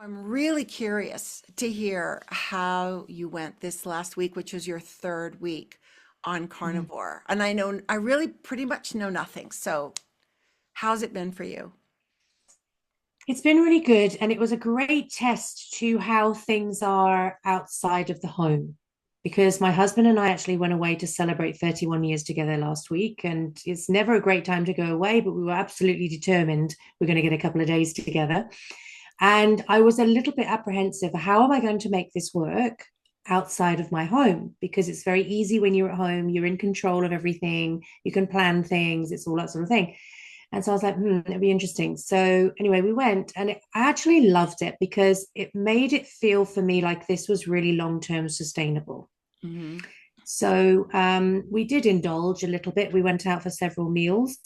I'm really curious to hear how you went this last week, which was your third week on Mhm. carnivore. And I know I really pretty much know nothing. So, how's it been for you? It's been really good, and it was a great test to how things are outside of the home. Because my husband and I actually went away to celebrate 31 years together last week, and it's never a great time to go away, but we were absolutely determined we're going to get a couple of days together. And I was a little bit apprehensive. How am I going to make this work outside of my home? Because it's very easy when you're at home, you're in control of everything, you can plan things, it's all that sort of thing. And so I was like, it'd be interesting. So anyway, we went and I actually loved it because it made it feel for me like this was really long-term sustainable. Hmm. So we did indulge a little bit. We went out for several meals,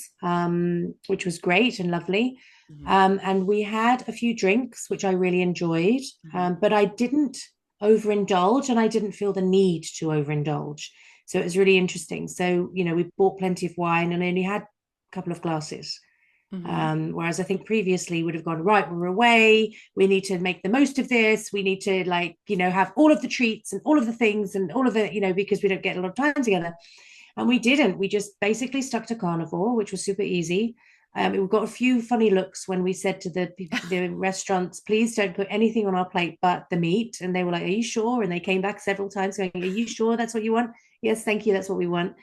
which was great and lovely. Hmm. And we had a few drinks, which I really enjoyed, Hmm. but I didn't overindulge and I didn't feel the need to overindulge. So it was really interesting. So, we bought plenty of wine and only had a couple of glasses. Hmm. Whereas I think previously would have gone, right, we're away, we need to make the most of this, we need to have all of the treats and all of the things and all of the, because we don't get a lot of time together. And we didn't. We just basically stuck to carnivore, which was super easy. We got a few funny looks when we said to the restaurants, please don't put anything on our plate but the meat. And they were like, are you sure? And they came back several times going, are you sure that's what you want? Yes, thank you. That's what we want.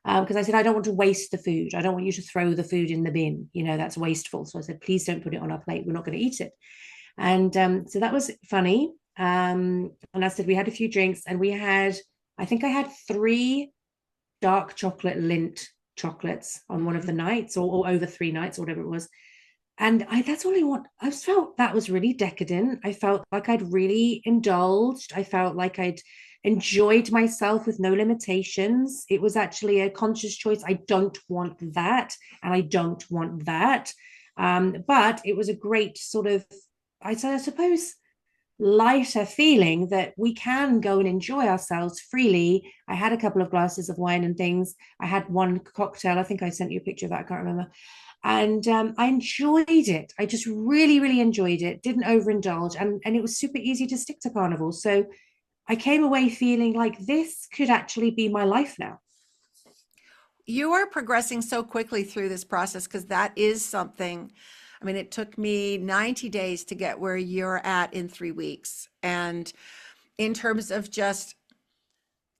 Because I said, I don't want to waste the food. I don't want you to throw the food in the bin. That's wasteful. So I said, please don't put it on our plate. We're not going to eat it. And so that was funny. And I said, we had a few drinks and I think I had three dark chocolate Lindt chocolates on one of Hmm. the nights or over 3 nights or whatever it was. And that's all I want. I felt that was really decadent. I felt like I'd really indulged. I felt like I'd enjoyed myself with no limitations. It was actually a conscious choice. I don't want that, and I don't want that. But it was a great sort of, I suppose, lighter feeling that we can go and enjoy ourselves freely. I had a couple of glasses of wine and things. I had one cocktail. I think I sent you a picture of that. I can't remember. And I enjoyed it. I just really, really enjoyed it. Didn't overindulge, and it was super easy to stick to carnival. So I came away feeling like this could actually be my life now. You are progressing so quickly through this process because that is something. I mean, it took me 90 days to get where you're at in 3 weeks. And in terms of just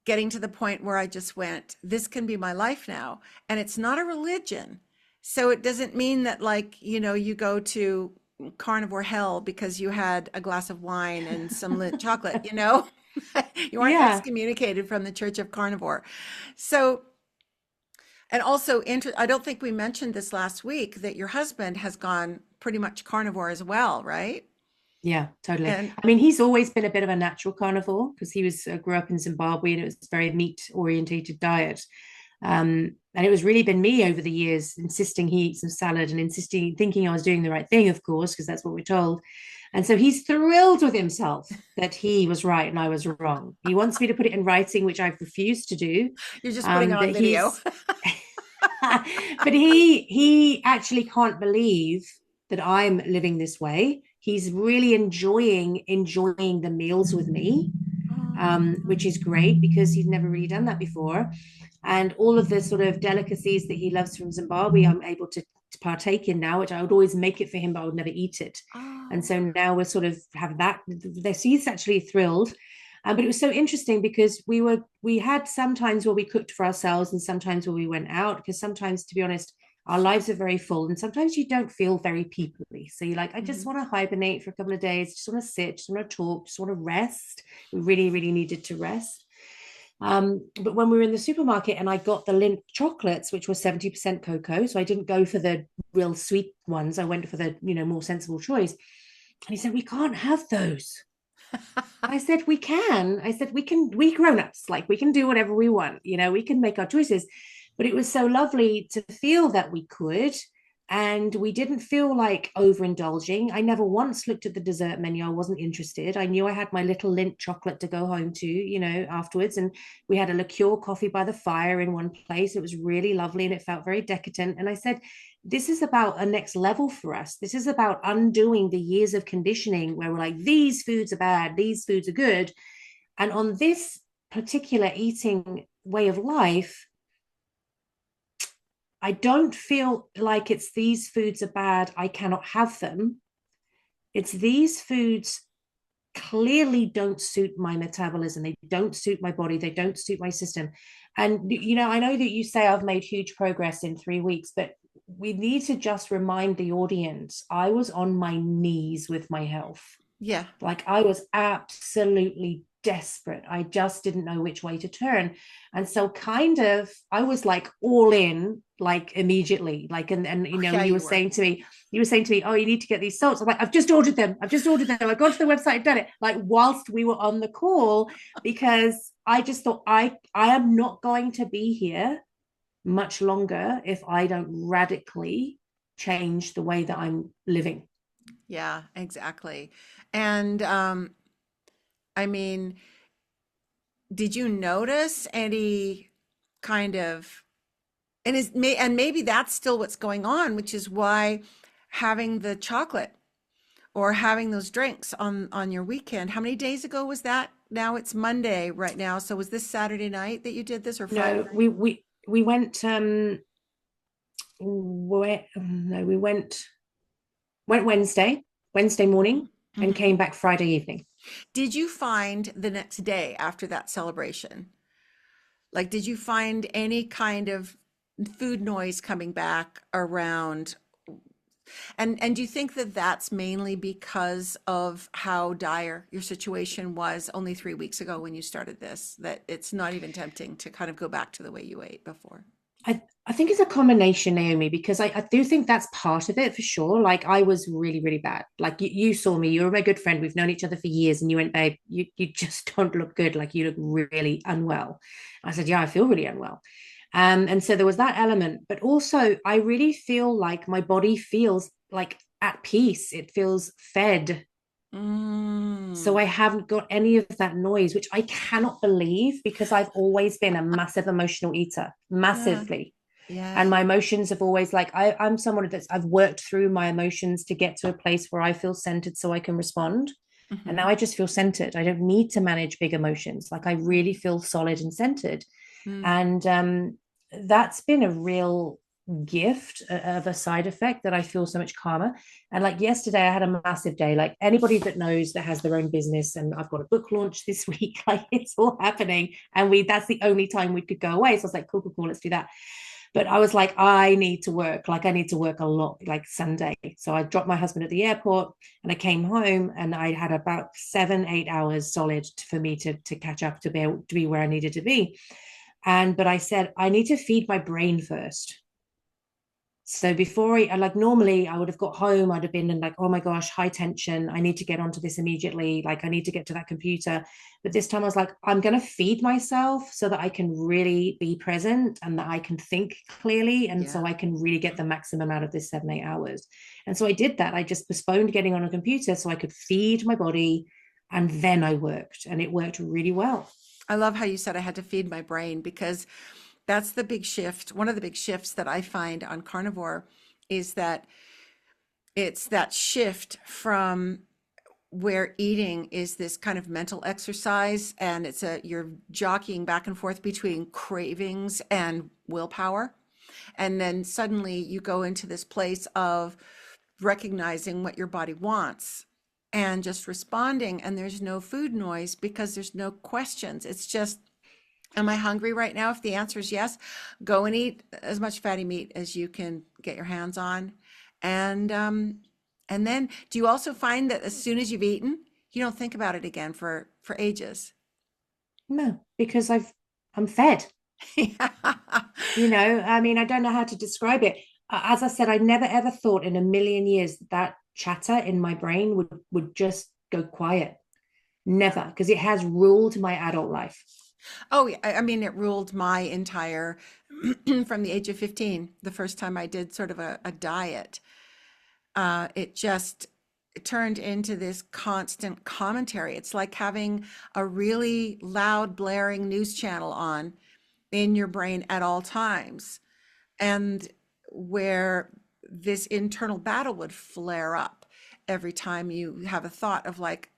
getting to the point where I just went, this can be my life now. And it's not a religion. So it doesn't mean that, like, you go to carnivore hell because you had a glass of wine and some Lindt chocolate, you know? You aren't Yeah. excommunicated from the Church of Carnivore. So, and also, I don't think we mentioned this last week that your husband has gone pretty much carnivore as well, right? Yeah, totally. And I mean, he's always been a bit of a natural carnivore because he was grew up in Zimbabwe and it was a very meat orientated diet. And it was really been me over the years insisting he eat some salad and insisting, thinking I was doing the right thing, of course, because that's what we're told. And so he's thrilled with himself that he was right and I was wrong. He wants me to put it in writing, which I've refused to do. you're just putting That on video. he's, but he actually can't believe that I'm living this way. He's really enjoying the meals with me, which is great because he's never really done that before. And all of the sort of delicacies that he loves from Zimbabwe, I'm able to partake in now, which I would always make it for him, but I would never eat it. And Oh. so now we're sort of have that. He's actually thrilled. But it was so interesting because we had some times where we cooked for ourselves and sometimes where we went out because sometimes, to be honest, our lives are very full and sometimes you don't feel very peoply. So you're like, I just Mhm. want to hibernate for a couple of days, just want to sit, just want to talk, just want to rest. We really, really needed to rest. But when we were in the supermarket and I got the Lindt chocolates, which were 70% cocoa, so I didn't go for the real sweet ones. I went for the, more sensible choice. And he said, we can't have those. I said, we can. I said, we grown-ups, like we can do whatever we want, we can make our choices. But it was so lovely to feel that we could. And we didn't feel like overindulging. I never once looked at the dessert menu. I wasn't interested. I knew I had my little Lindt chocolate to go home to, afterwards. And we had a liqueur coffee by the fire in one place. It was really lovely and it felt very decadent. And I said, this is about a next level for us. This is about undoing the years of conditioning where we're like, these foods are bad, these foods are good. And on this particular eating way of life, I don't feel like it's these foods are bad, I cannot have them. It's these foods clearly don't suit my metabolism. They don't suit my body. They don't suit my system. And, I know that you say I've made huge progress in 3 weeks, but we need to just remind the audience I was on my knees with my health. Yeah. Like I was absolutely desperate. I just didn't know which way to turn. And so I was like all in, like immediately. Like and Oh, yeah, you were you were. saying to me, oh, you need to get these salts. I'm like, I've just ordered them. I've gone to the website and done it. Like whilst we were on the call, because I just thought I am not going to be here much longer if I don't radically change the way that I'm living. Yeah, exactly. And I mean, did you notice any kind of, and maybe that's still what's going on, which is why having the chocolate or having those drinks on your weekend. How many days ago was that? Now it's Monday right now. So was this Saturday night that you did this or Friday No, night? we went no, we went Wednesday morning, and Mhm. came back Friday evening. Did you find the next day after that celebration? Like, did you find any kind of food noise coming back around? And do you think that that's mainly because of how dire your situation was only 3 weeks ago when you started this, that it's not even tempting to kind of go back to the way you ate before? I think it's a combination, Naomi, because I do think that's part of it for sure. Like I was really, really bad. Like you saw me, you were my good friend. We've known each other for years, and you went, babe, you just don't look good. Like you look really unwell. I said, yeah, I feel really unwell. And so there was that element, but also I really feel like my body feels like at peace. It feels fed. So Mm, I haven't got any of that noise, which I cannot believe because I've always been a massive emotional eater, yeah, massively. yeah, And my emotions have always like I'm someone that's I've worked through my emotions to get to a place where I feel centered so I can respond. And now hmm, I just feel centered. I don't need to manage big emotions. Like I really feel solid and centered. mm, And that's been a real gift of a side effect that I feel so much calmer. And like yesterday, I had a massive day. Like anybody that knows that has their own business, and I've got a book launch this week, like it's all happening. And that's the only time we could go away. So I was like, cool, let's do that. But I was like, I need to work. Like I need to work a lot, like Sunday. So I dropped my husband at the airport and I came home and I had about 7, 8 hours solid for me to catch up to be able to be where I needed to be. But I said, I need to feed my brain first. So before like normally I would have got home, I'd have been in like, oh my gosh, high tension. I need to get onto this immediately. Like I need to get to that computer. But this time I was like, I'm going to feed myself so that I can really be present and that I can think clearly. And yeah. so I can really get the maximum out of this 7, 8 hours. And so I did that. I just postponed getting on a computer so I could feed my body. And then I worked, and it worked really well. I love how you said I had to feed my brain because that's the big shift. One of the big shifts that I find on carnivore is that it's that shift from where eating is this kind of mental exercise and you're jockeying back and forth between cravings and willpower. And then suddenly you go into this place of recognizing what your body wants and just responding. And there's no food noise because there's no questions. It's just, am I hungry right now? If the answer is yes, go and eat as much fatty meat as you can get your hands on. And and then do you also find that as soon as you've eaten, you don't think about it again for ages? No, because I'm fed. Yeah. I mean, I don't know how to describe it. As I said, I never ever thought in a million years that chatter in my brain would just go quiet. Never, because it has ruled my adult life. Oh, yeah. I mean, it ruled my entire from the age of 15, the first time I did sort of a diet. It just turned into this constant commentary. It's like having a really loud, blaring news channel on in your brain at all times. And where this internal battle would flare up every time you have a thought of like,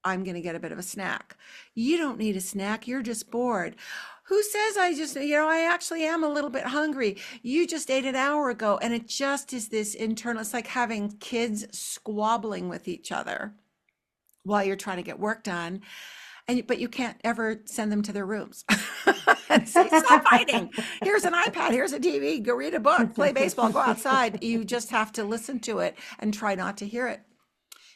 I'm going to get a bit of a snack. You don't need a snack. You're just bored. Who says I just, I actually am a little bit hungry. You just ate an hour ago. And it just is this internal, it's like having kids squabbling with each other while you're trying to get work done. But you can't ever send them to their rooms and say, stop fighting. Here's an iPad. Here's a TV. Go read a book, play baseball, go outside. You just have to listen to it and try not to hear it.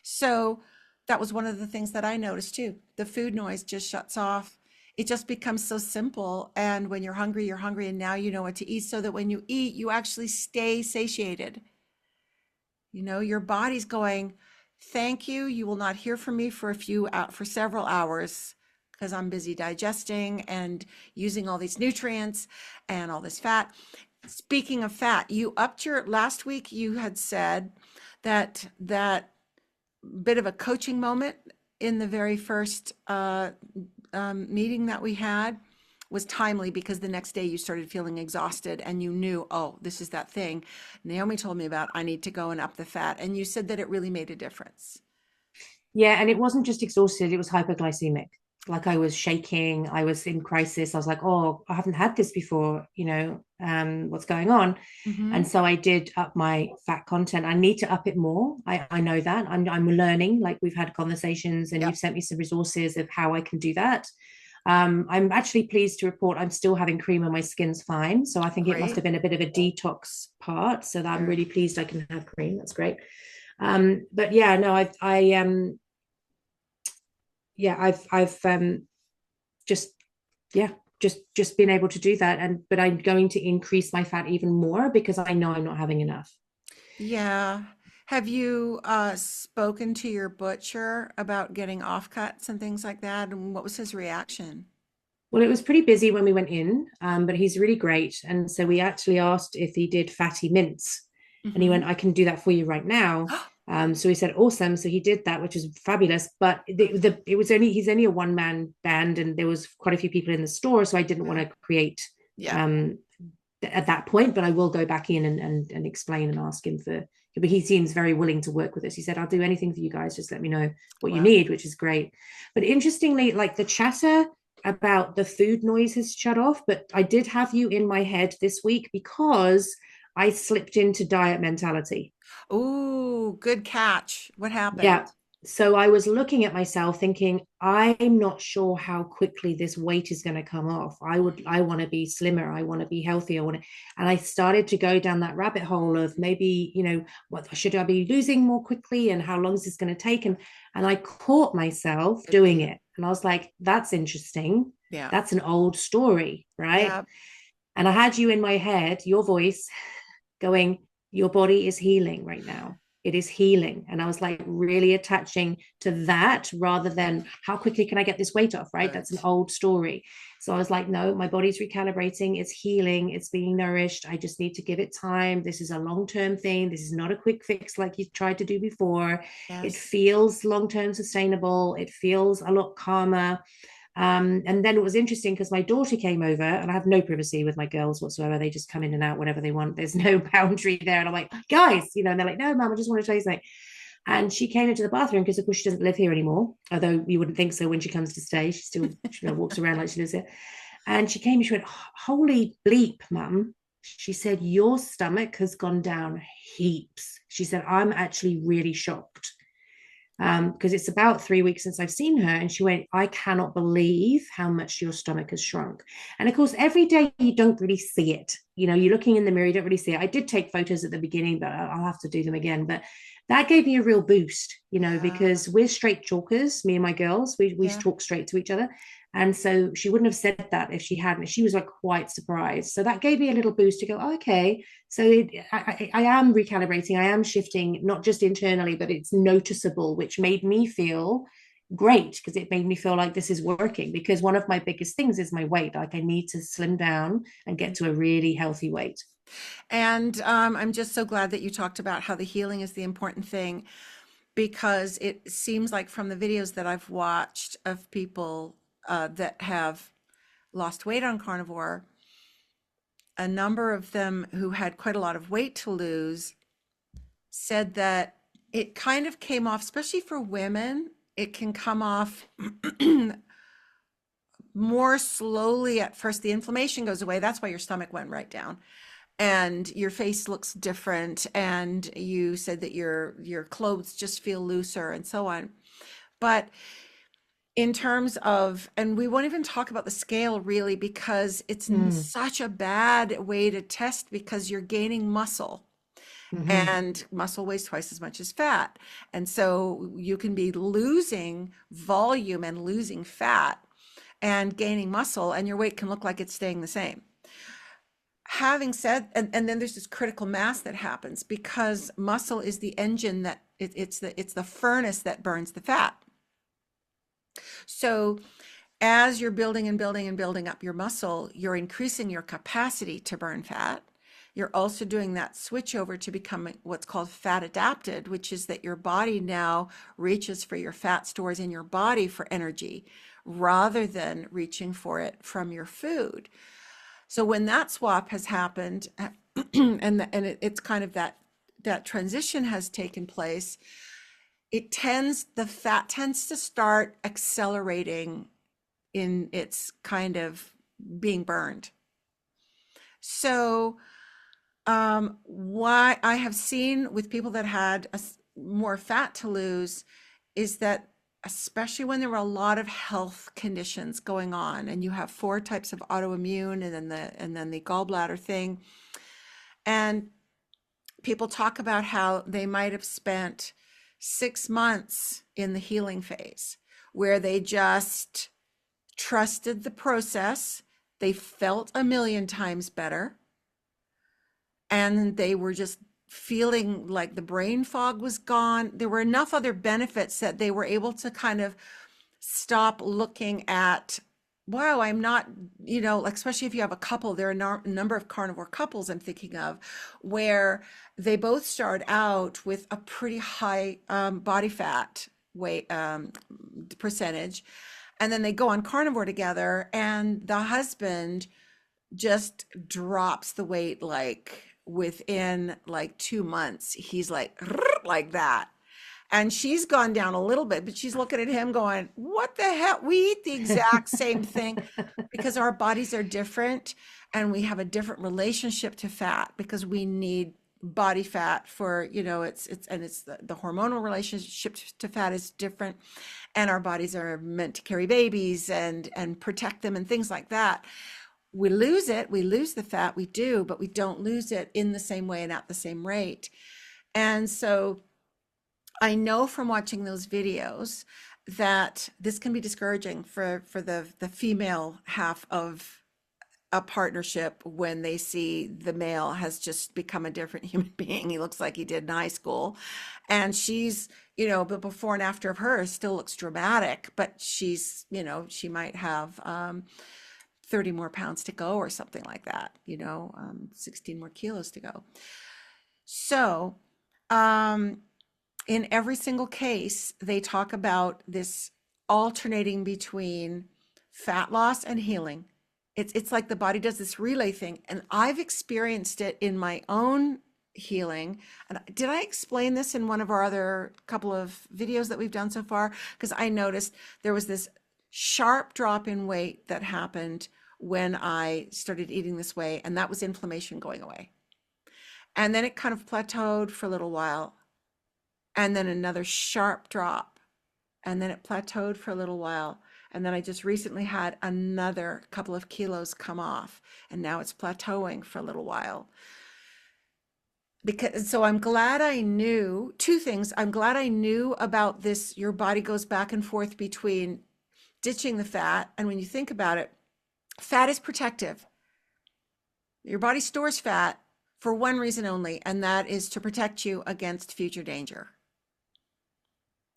So that was one of the things that I noticed too. The food noise just shuts off. It just becomes so simple. And when you're hungry, you're hungry. And now you know what to eat so that when you eat, you actually stay satiated. Your body's going, thank you. You will not hear from me for for several hours because I'm busy digesting and using all these nutrients and all this fat. Speaking of fat, you upped your last week. You had said that bit of a coaching moment in the very first meeting that we had was timely because the next day you started feeling exhausted and you knew, oh, this is that thing Naomi told me about. I need to go and up the fat. And you said that it really made a difference. Yeah, and it wasn't just exhausted, it was hypoglycemic. Like I was shaking, I was in crisis. I was like, oh, I haven't had this before, what's going on? Mm-hmm. And so I did up my fat content. I need to up it more. I know that. I'm learning, like we've had conversations and Yep. you've sent me some resources of how I can do that. I'm actually pleased to report I'm still having cream and my skin's fine. So I think it must Great. have been a bit of a detox part. So that I'm Very. really pleased I can have cream. That's great. But yeah, no, I've just yeah just been able to do that, but I'm going to increase my fat even more because I know I'm not having enough. Yeah. Have you spoken to your butcher about getting offcuts and things like that? And what was his reaction? Well, it was pretty busy when we went in, but he's really great, and so we actually asked if he did fatty mince, and he Mm-hmm. went, I can do that for you right now. So he said awesome, so he did that, which was fabulous. But it was only he's only a one-man band and there was quite a few people in the store, so I didn't want Yeah. to create Yeah. um at that point, but I will go back in and explain and ask him for. But he seems very willing to work with us. He said, I'll do anything for you guys. Just let me know what you Wow. need, which is great. But interestingly, like the chatter about the food noise has shut off. But I did have you in my head this week because I slipped into diet mentality. Ooh, good catch. What Yeah. happened? So I was looking at myself thinking, I'm not sure how quickly this weight is going to come off. I want to be slimmer. I want to be healthier. And I started to go down that rabbit hole of maybe, what should I be losing more quickly and how long is this going to take? And I caught myself Good for doing you. it. And I was like, that's interesting. Yeah. That's an old story, right? Yeah. And I had you in my head, your voice going, your body is healing right now. It is healing. And I was like really attaching to that rather than how quickly can I get this weight off, right? Good. That's an old story. So I was like, no, my body's recalibrating. It's healing. It's being nourished. I just need to give it time. This is a long-term thing. This is not a quick fix like you tried to do before. It Yes. feels long-term sustainable. It feels a lot calmer. And then it was interesting because my daughter came over and I have no privacy with my girls whatsoever. They just come in and out whenever they want. There's no boundary there. And I'm like, guys, and they're like, no, mom, I just want to tell you something. And she came into the bathroom because, of course, she doesn't live here anymore. Although you wouldn't think so when she comes to stay. She still walks around like she lives here. And she came and she went, holy bleep, mum. She said, your stomach has gone down heaps. She said, I'm actually really shocked because it's about 3 weeks since I've seen her. And she went, I cannot believe how much your stomach has shrunk. And of course, every day you don't really see it. You're looking in the mirror, you don't really see it. I did take photos at the beginning, but I'll have to do them again. But that gave me a real boost, Yeah. because we're straight talkers, me and my girls, we Yeah. talk straight to each other. And so she wouldn't have said that if she hadn't. She was like quite surprised. So that gave me a little boost to go, oh, okay. So I am recalibrating. I am shifting, not just internally, but it's noticeable, which made me feel great because it made me feel like this is working. Because one of my biggest things is my weight. Like I need to slim down and get to a really healthy weight. And I'm just so glad that you talked about how the healing is the important thing because it seems like from the videos that I've watched of people that have lost weight on carnivore, a number of them who had quite a lot of weight to lose said that it kind of came off, especially for women, it can come off more slowly at first. The inflammation goes away. That's why your stomach went right down. And your face looks different. And you said that your clothes just feel looser and so on. But in terms of, and we won't even talk about the scale really because it's Mm. such a bad way to test because you're gaining muscle. Hmm. And muscle weighs twice as much as fat. And so you can be losing volume and losing fat and gaining muscle, and your weight can look like it's staying the same. Having said, and then there's this critical mass that happens because muscle is the engine that it's the furnace that burns the fat. So as you're building and building and building up your muscle, you're increasing your capacity to burn fat. You're also doing that switch over to becoming what's called fat adapted, which is that your body now reaches for your fat stores in your body for energy rather than reaching for it from your food. So when that swap has happened, it's kind of that transition has taken place, the fat tends to start accelerating in its kind of being burned. So why I have seen with people that had more fat to lose is that especially when there were a lot of health conditions going on and you have four types of autoimmune and then the gallbladder thing, and people talk about how they might have spent 6 months in the healing phase where they just trusted the process, they felt a million times better, and they were just feeling like the brain fog was gone. There were enough other benefits that they were able to kind of stop looking at, wow, I'm not, like, especially if you have a couple, there are a number of carnivore couples I'm thinking of where they both start out with a pretty high body fat weight percentage. And then they go on carnivore together, and the husband just drops the weight like within like 2 months. He's like that. And she's gone down a little bit, but she's looking at him going, what the hell? We eat the exact same thing because our bodies are different and we have a different relationship to fat because we need body fat for, it's the hormonal relationship to fat is different, and our bodies are meant to carry babies and protect them and things like that. We lose it, we lose the fat, we do, but we don't lose it in the same way and at the same rate. And so I know from watching those videos that this can be discouraging for the female half of a partnership when they see the male has just become a different human being. He looks like he did in high school. And she's, but before and after of her still looks dramatic, but she might have 30 more pounds to go or something like that, 16 more kilos to go. So, in every single case, they talk about this alternating between fat loss and healing. It's like the body does this relay thing, and I've experienced it in my own healing. And did I explain this in one of our other couple of videos that we've done so far? Because I noticed there was this sharp drop in weight that happened when I started eating this way, and that was inflammation going away. And then it kind of plateaued for a little while, and then another sharp drop, and then it plateaued for a little while, and then I just recently had another couple of kilos come off, and now it's plateauing for a little while. Because so I'm glad I knew two things. I'm glad I knew about this. Your body goes back and forth between ditching the fat, and when you think about it, fat is protective. Your body stores fat for one reason only, and that is to protect you against future danger.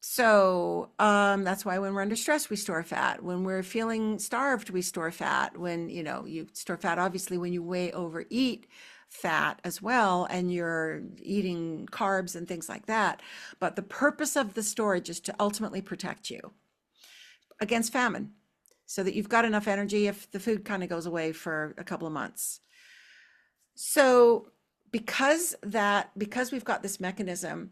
So that's why when we're under stress, we store fat. When we're feeling starved, we store fat. When, you store fat, obviously, when you way overeat fat as well, and you're eating carbs and things like that. But the purpose of the storage is to ultimately protect you against famine so that you've got enough energy if the food kind of goes away for a couple of months. So because we've got this mechanism,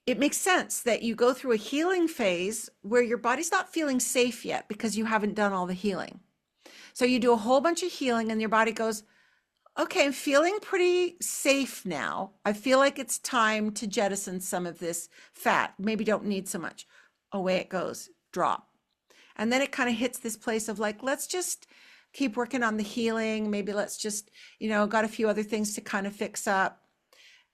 it makes sense that you go through a healing phase where your body's not feeling safe yet because you haven't done all the healing. So you do a whole bunch of healing and your body goes, okay, I'm feeling pretty safe now. I feel like it's time to jettison some of this fat. Maybe don't need so much. Away it goes, drop. And then it kind of hits this place of like, let's just keep working on the healing. Maybe let's just, got a few other things to kind of fix up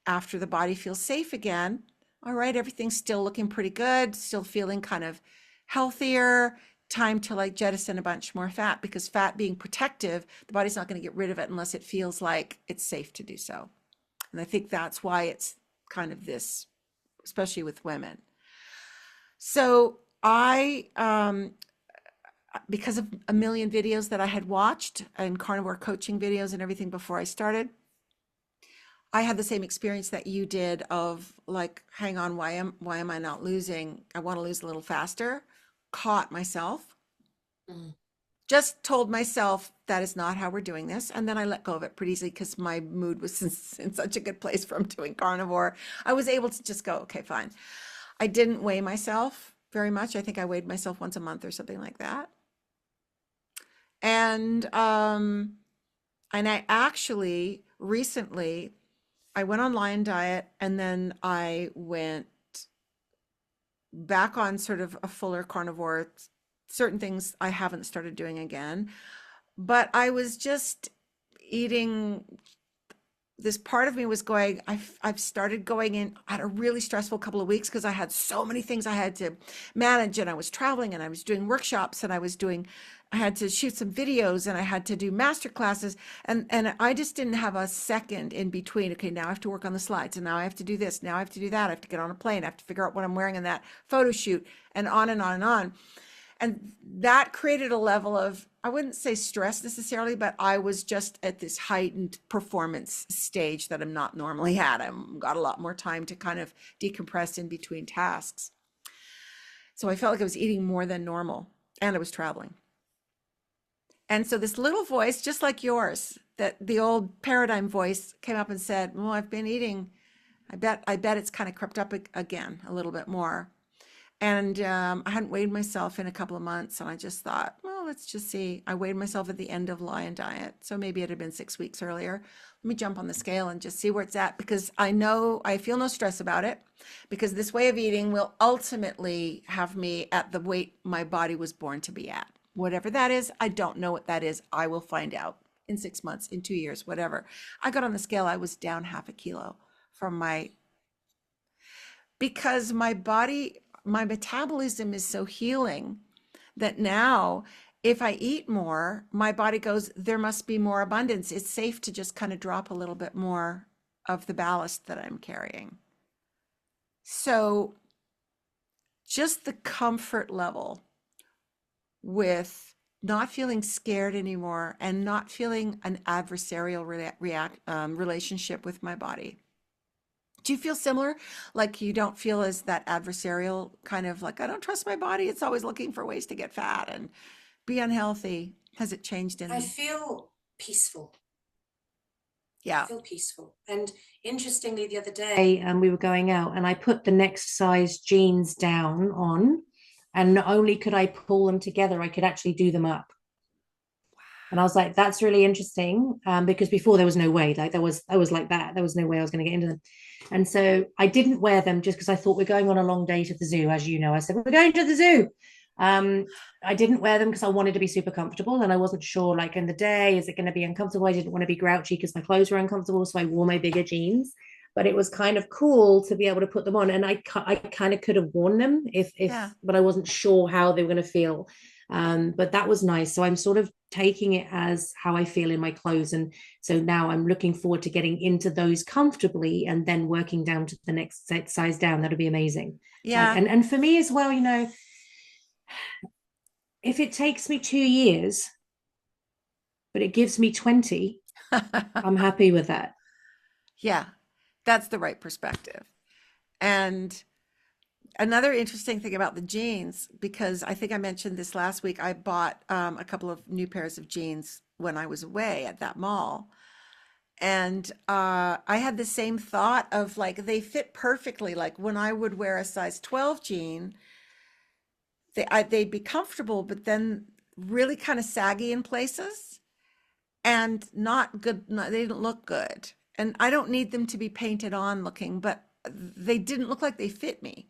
after the body feels safe again. All right, everything's still looking pretty good, still feeling kind of healthier. Time to like jettison a bunch more fat because fat being protective, the body's not going to get rid of it unless it feels like it's safe to do so. And I think that's why it's kind of this, especially with women. So because of a million videos that I had watched and carnivore coaching videos and everything before I started, I had the same experience that you did of like, hang on, why am I not losing? I want to lose a little faster. Caught myself, Mm. just told myself that is not how we're doing this. And then I let go of it pretty easily because my mood was in such a good place from doing carnivore. I was able to just go, okay, fine. I didn't weigh myself very much. I think I weighed myself once a month or something like that. And I actually recently I went on Lion Diet and then I went back on sort of a fuller carnivore. Certain things I haven't started doing again, but I was just eating. This part of me was going, I've started going in. I had a really stressful couple of weeks because I had so many things I had to manage, and I was traveling and I was doing workshops and I had to shoot some videos and I had to do master classes, and I just didn't have a second in between. Okay, now I have to work on the slides, and now I have to do this, now I have to do that, I have to get on a plane, I have to figure out what I'm wearing in that photo shoot, and on and on and on. And that created a level of, I wouldn't say stress necessarily, but I was just at this heightened performance stage that I'm not normally at. I've got a lot more time to kind of decompress in between tasks. So I felt like I was eating more than normal and I was traveling. And so this little voice, just like yours, that the old paradigm voice came up and said, well, I've been eating. I bet it's kind of crept up again a little bit more. And I hadn't weighed myself in a couple of months, and I just thought, well, let's just see. I weighed myself at the end of Lion Diet, so maybe it had been 6 weeks earlier. Let me jump on the scale and just see where it's at because I feel no stress about it because this way of eating will ultimately have me at the weight my body was born to be at. Whatever that is, I don't know what that is. I will find out in 6 months, in 2 years, whatever. I got on the scale, I was down half a kilo from because my metabolism is so healing that now if I eat more, my body goes, there must be more abundance. It's safe to just kind of drop a little bit more of the ballast that I'm carrying. So just the comfort level with not feeling scared anymore and not feeling an adversarial relationship with my body. Do you feel similar? Like you don't feel as that adversarial kind of like, I don't trust my body. It's always looking for ways to get fat and be unhealthy. Has it changed I in? feel peaceful. I Yeah. feel peaceful. And interestingly, the other day, we were going out and I put the next size jeans down on, and not only could I pull them together, I could actually do them up. And I was like, that's really interesting. Because before there was no way, like I was like that. There was no way I was going to get into them. And so I didn't wear them just because I thought we're going on a long day to the zoo. As you know, I said, we're going to the zoo. Um, I didn't wear them because I wanted to be super comfortable. And I wasn't sure, like in the day, is it going to be uncomfortable? I didn't want to be grouchy because my clothes were uncomfortable. So I wore my bigger jeans. But it was kind of cool to be able to put them on. And I kind of could have worn them Yeah. but I wasn't sure how they were going to feel. But that was nice. So I'm sort of taking it as how I feel in my clothes. And so now I'm looking forward to getting into those comfortably and then working down to the next size down. That'll be amazing. Like, Yeah. and for me as well, if it takes me 2 years, but it gives me 20, I'm happy with that. Yeah. That's the right perspective. And another interesting thing about the jeans, because I think I mentioned this last week, I bought a couple of new pairs of jeans when I was away at that mall. And I had the same thought of like they fit perfectly. Like when I would wear a size 12 jean, they'd be comfortable, but then really kind of saggy in places and not good. They didn't look good. And I don't need them to be painted on looking, but they didn't look like they fit me.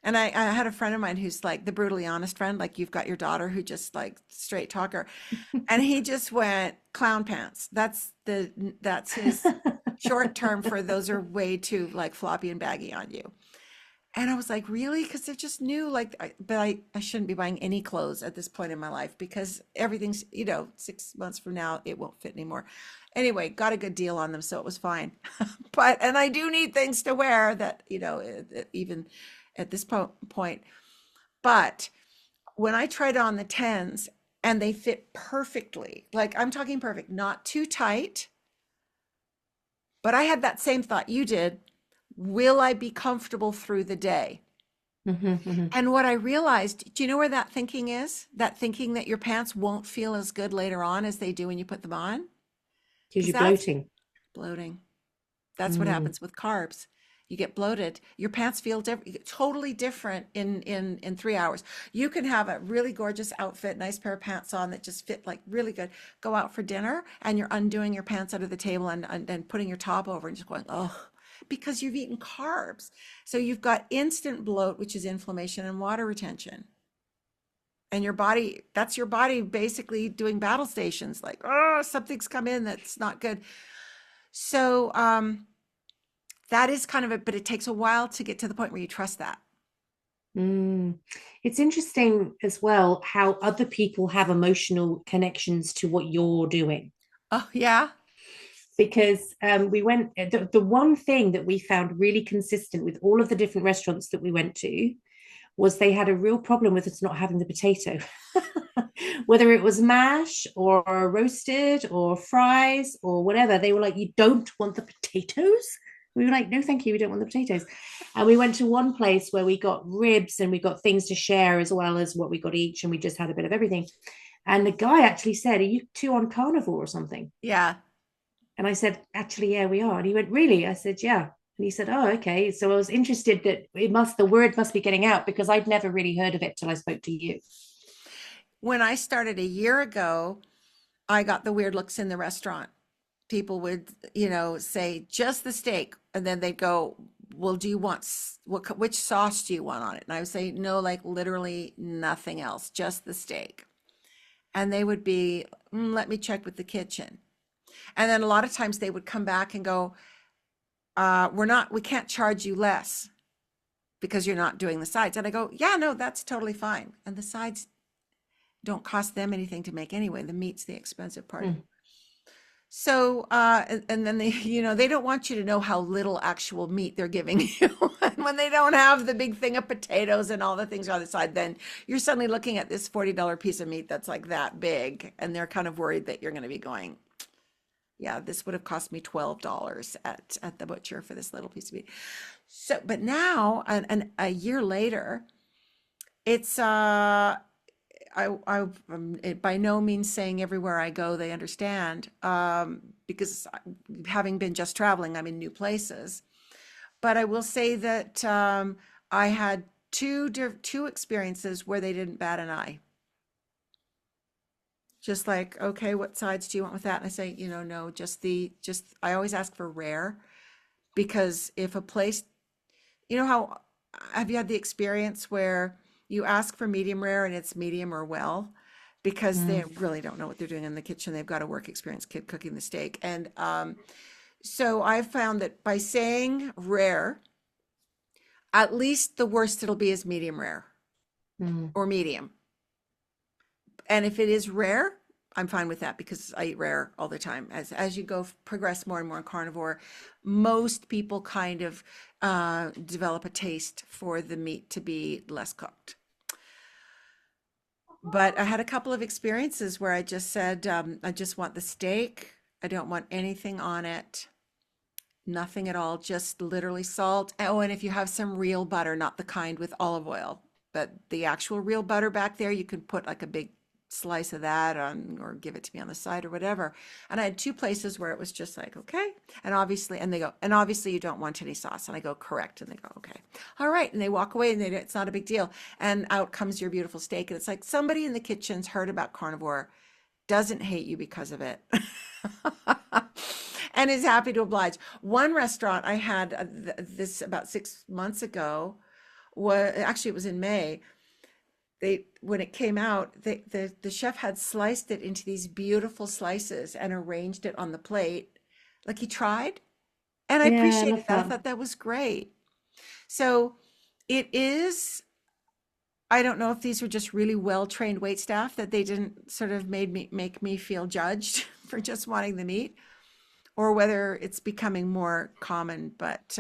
And I had a friend of mine who's like the brutally honest friend, like you've got your daughter who just like straight talker. And he just went clown pants. That's his short term for those are way too like floppy and baggy on you. And I was like, really? Because they're just new. Like, but I shouldn't be buying any clothes at this point in my life because everything's, 6 months from now, it won't fit anymore. Anyway, got a good deal on them, so it was fine. And I do need things to wear that, even at this point. But when I tried on the tens and they fit perfectly, like I'm talking perfect, not too tight, but I had that same thought you did. Will I be comfortable through the day? Mhm. And what I realized, do you know where that thinking is? That thinking that your pants won't feel as good later on as they do when you put them on? Because Because you're that's bloating. bloating. That's what Mm. happens with carbs. You get bloated. Your pants feel totally different in 3 hours. You can have a really gorgeous outfit, nice pair of pants on that just fit like really good. Go out for dinner and you're undoing your pants under the table and putting your top over and just going, oh, because you've eaten carbs. So you've got instant bloat, which is inflammation and water retention. And your body, that's your body basically doing battle stations like, oh, something's come in that's not good. So, that is kind of it, but it takes a while to get to the point where you trust that. Mm. It's interesting as well how other people have emotional connections to what you're doing. Oh, yeah. Because we went, the one thing that we found really consistent with all of the different restaurants that we went to was they had a real problem with us not having the potato. Whether it was mash or roasted or fries or whatever, they were like, you don't want the potatoes? We were like, no, thank you, we don't want the potatoes. And we went to one place where we got ribs and we got things to share as well as what we got each, and we just had a bit of everything. And the guy actually said, are you two on carnivore or something? Yeah. And I said, actually, yeah, we are. And he went, really? I said, yeah. And he said, oh, okay. So I was interested that the word must be getting out because I'd never really heard of it till I spoke to you. When I started a year ago, I got the weird looks in the restaurant. People would, say just the steak, and then they'd go, "Well, do you want which sauce do you want on it?" And I would say, "No, like literally nothing else, just the steak." And they would be, "Let me check with the kitchen." And then a lot of times they would come back and go, we can't charge you less because you're not doing the sides." And I go, "Yeah, no, that's totally fine." And the sides don't cost them anything to make anyway. The meat's the expensive part. Mm. So, and then they, they don't want you to know how little actual meat they're giving you. And when they don't have the big thing of potatoes and all the things on the side, then you're suddenly looking at this $40 piece of meat that's like that big. And they're kind of worried that you're going to be going, yeah, this would have cost me $12 at the butcher for this little piece of meat. So, but now, a year later, it's I'm by no means saying everywhere I go they understand, because having been just traveling, I'm in new places. But I will say that I had two experiences where they didn't bat an eye. Just like, okay, what sides do you want with that? And I say, no, just I always ask for rare because if a place, how have you had the experience where you ask for medium rare and it's medium or well because they Mm. really don't know what they're doing in the kitchen. They've got a work experience kid cooking the steak. And so I've found that by saying rare, at least the worst it'll be is medium rare Mm. or medium. And if it is rare, I'm fine with that because I eat rare all the time. As you progress more and more in carnivore, most people kind of develop a taste for the meat to be less cooked. But I had a couple of experiences where I just said, I just want the steak. I don't want anything on it, nothing at all, just literally salt. Oh, and if you have some real butter, not the kind with olive oil, but the actual real butter back there, you can put like a big slice of that on, or give it to me on the side or whatever. And I had two places where it was just like, okay. And they go, and obviously you don't want any sauce. And I go, correct. And they go, okay. All right. And they walk away and it's not a big deal. And out comes your beautiful steak. And it's like somebody in the kitchen's heard about carnivore, doesn't hate you because of it. And is happy to oblige. One restaurant I had this about 6 months ago was actually, it was in May. They, when it came out, the chef had sliced it into these beautiful slices and arranged it on the plate. Like he tried, and I Yeah, I appreciated love that. I that. thought that was great. So it is, I don't know if these were just really well-trained wait staff that they didn't sort of make me feel judged for just wanting the meat, or whether it's becoming more common, but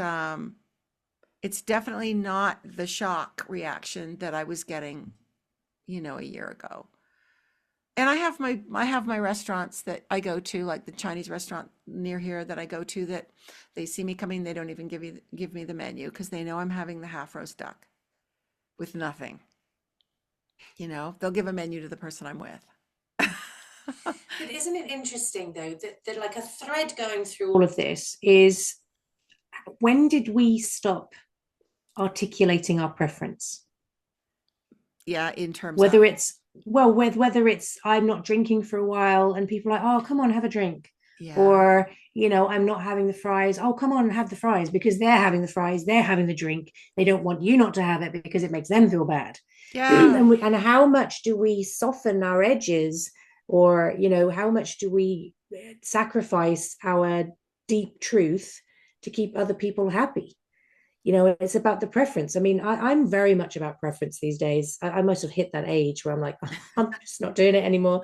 it's definitely not the shock reaction that I was getting, a year ago. And I have my restaurants that I go to, like the Chinese restaurant near here that I go to, that they see me coming, they don't even give me the menu because they know I'm having the half roast duck with nothing. They'll give a menu to the person I'm with. But isn't it interesting though that like a thread going through all of this is, when did we stop articulating our preference? Yeah, in terms of, Whether it's, well, with whether it's I'm not drinking for a while and people are like, oh, come on, have a drink. yeah. Or, I'm not having the fries. Oh, come on, have the fries, because they're having the fries, they're having the drink. They don't want you not to have it because it makes them feel bad. Yeah. And how much do we soften our edges, or, how much do we sacrifice our deep truth to keep other people happy? It's about the preference. I mean, I'm very much about preference these days. I must have hit that age where I'm like, oh, I'm just not doing it anymore.